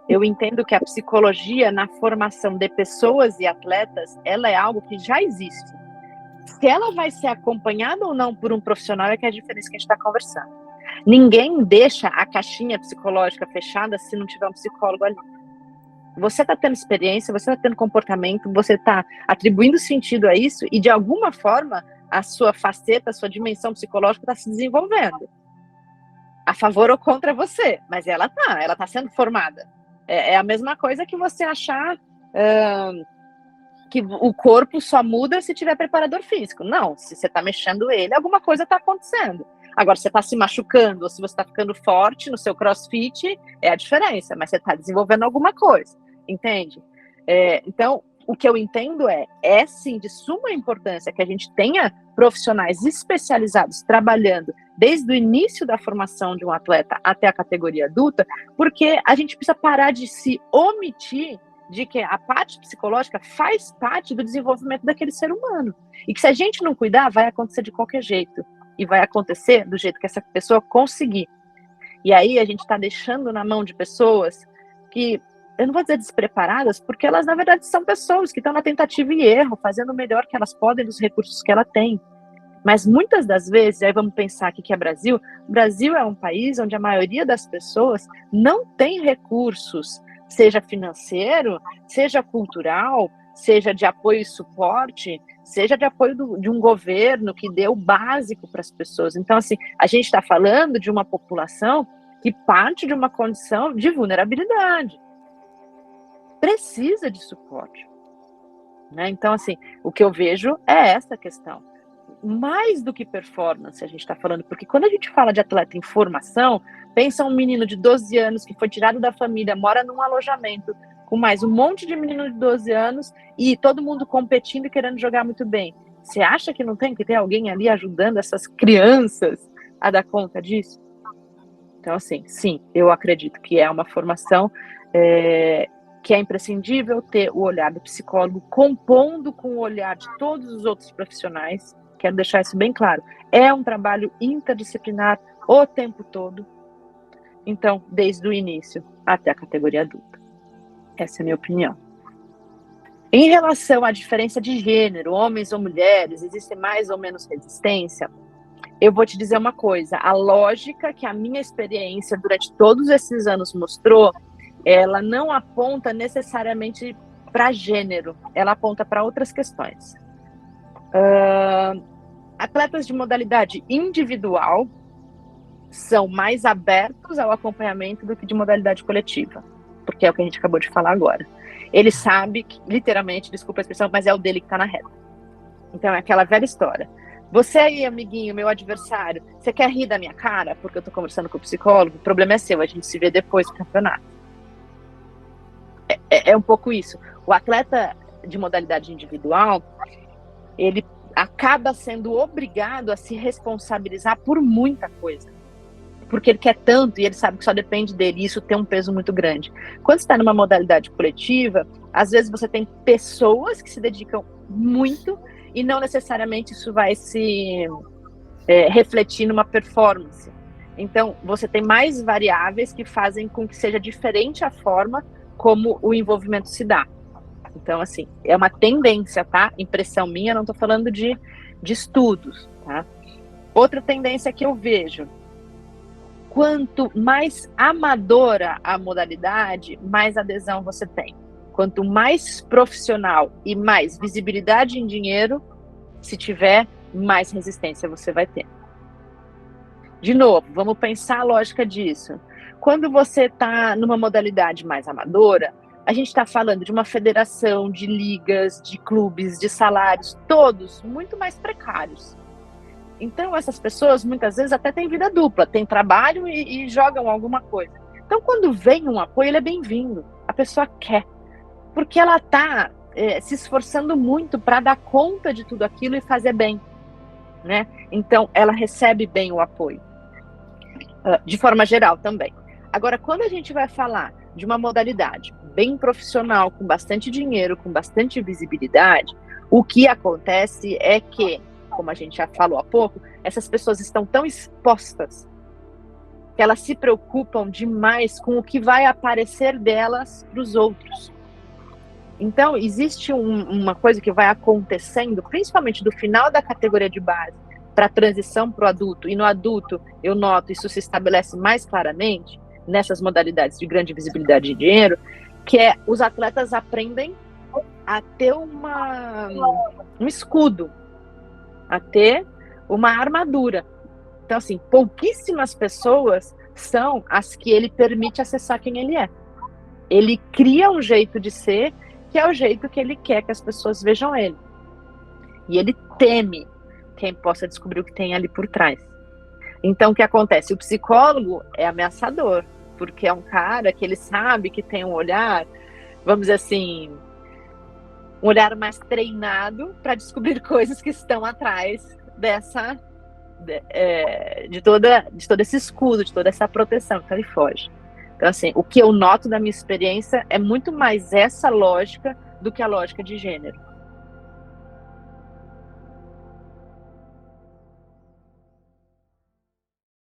Eu entendo que a psicologia na formação de pessoas e atletas, ela é algo que já existe. Se ela vai ser acompanhada ou não por um profissional é que é a diferença que a gente está conversando. Ninguém deixa a caixinha psicológica fechada se não tiver um psicólogo ali. Você está tendo experiência, você está tendo comportamento, você está atribuindo sentido a isso e, de alguma forma, a sua faceta, a sua dimensão psicológica está se desenvolvendo. A favor ou contra você, mas ela está sendo formada. É a mesma coisa que você achar que o corpo só muda se tiver preparador físico. Não, se você está mexendo ele, alguma coisa está acontecendo. Agora, se você está se machucando ou se você está ficando forte no seu crossfit, é a diferença, mas você está desenvolvendo alguma coisa, entende? Então, o que eu entendo é sim de suma importância que a gente tenha profissionais especializados trabalhando desde o início da formação de um atleta até a categoria adulta, porque a gente precisa parar de se omitir de que a parte psicológica faz parte do desenvolvimento daquele ser humano. E que se a gente não cuidar, vai acontecer de qualquer jeito. E vai acontecer do jeito que essa pessoa conseguir. E aí a gente está deixando na mão de pessoas que, eu não vou dizer despreparadas, porque elas na verdade são pessoas que estão na tentativa e erro, fazendo o melhor que elas podem dos recursos que ela tem. Mas muitas das vezes, aí vamos pensar aqui que é Brasil, o Brasil é um país onde a maioria das pessoas não tem recursos, seja financeiro, seja cultural, seja de apoio e suporte, seja de apoio de um governo que dê o básico para as pessoas. Então, assim, a gente está falando de uma população que parte de uma condição de vulnerabilidade. Precisa de suporte. Né? Então, assim, o que eu vejo é essa questão. Mais do que performance, a gente está falando, porque quando a gente fala de atleta em formação, pensa um menino de 12 anos que foi tirado da família, mora num alojamento, com mais um monte de menino de 12 anos e todo mundo competindo e querendo jogar muito bem. Você acha que não tem que ter alguém ali ajudando essas crianças a dar conta disso? Então, assim, sim, eu acredito que é uma formação que é imprescindível ter o olhar do psicólogo compondo com o olhar de todos os outros profissionais. Quero deixar isso bem claro. É um trabalho interdisciplinar o tempo todo. Então, desde o início até a categoria adulta. Essa é a minha opinião. Em relação à diferença de gênero, homens ou mulheres, existe mais ou menos resistência? Eu vou te dizer uma coisa. A lógica que a minha experiência durante todos esses anos mostrou, ela não aponta necessariamente para gênero. Ela aponta para outras questões. Atletas de modalidade individual são mais abertos ao acompanhamento do que de modalidade coletiva, porque é o que a gente acabou de falar agora. Ele sabe que, literalmente, desculpa a expressão, mas é o dele que está na reta. Então é aquela velha história. Você aí, amiguinho, meu adversário, você quer rir da minha cara porque eu estou conversando com o psicólogo? O problema é seu, a gente se vê depois do campeonato. É um pouco isso. O atleta de modalidade individual, ele acaba sendo obrigado a se responsabilizar por muita coisa. Porque ele quer tanto e ele sabe que só depende dele, e isso tem um peso muito grande. Quando você está numa modalidade coletiva, às vezes você tem pessoas que se dedicam muito e não necessariamente isso vai se refletir numa performance. Então, você tem mais variáveis que fazem com que seja diferente a forma como o envolvimento se dá. Então, assim, é uma tendência, tá? Impressão minha, não estou falando de estudos, tá? Outra tendência que eu vejo, quanto mais amadora a modalidade, mais adesão você tem. Quanto mais profissional e mais visibilidade em dinheiro, se tiver, mais resistência você vai ter. De novo, vamos pensar a lógica disso. Quando você está numa modalidade mais amadora, a gente está falando de uma federação, de ligas, de clubes, de salários, todos muito mais precários. Então, essas pessoas, muitas vezes, até têm vida dupla, têm trabalho e jogam alguma coisa. Então, quando vem um apoio, ele é bem-vindo. A pessoa quer. Porque ela está se esforçando muito para dar conta de tudo aquilo e fazer bem. Né? Então, ela recebe bem o apoio. De forma geral também. Agora, quando a gente vai falar de uma modalidade bem profissional, com bastante dinheiro, com bastante visibilidade, o que acontece é que, como a gente já falou há pouco, essas pessoas estão tão expostas que elas se preocupam demais com o que vai aparecer delas para os outros. Então, existe uma coisa que vai acontecendo, principalmente do final da categoria de base para a transição para o adulto, e no adulto, eu noto, isso se estabelece mais claramente nessas modalidades de grande visibilidade de dinheiro, que é os atletas aprendem a ter um escudo, a ter uma armadura. Então, assim, pouquíssimas pessoas são as que ele permite acessar quem ele é. Ele cria um jeito de ser, que é o jeito que ele quer que as pessoas vejam ele. E ele teme quem possa descobrir o que tem ali por trás. Então, o que acontece? O psicólogo é ameaçador, porque é um cara que ele sabe que tem um olhar, vamos dizer assim, um olhar mais treinado para descobrir coisas que estão atrás dessa, de todo esse escudo, de toda essa proteção, então ele foge. Então, assim, o que eu noto da minha experiência é muito mais essa lógica do que a lógica de gênero.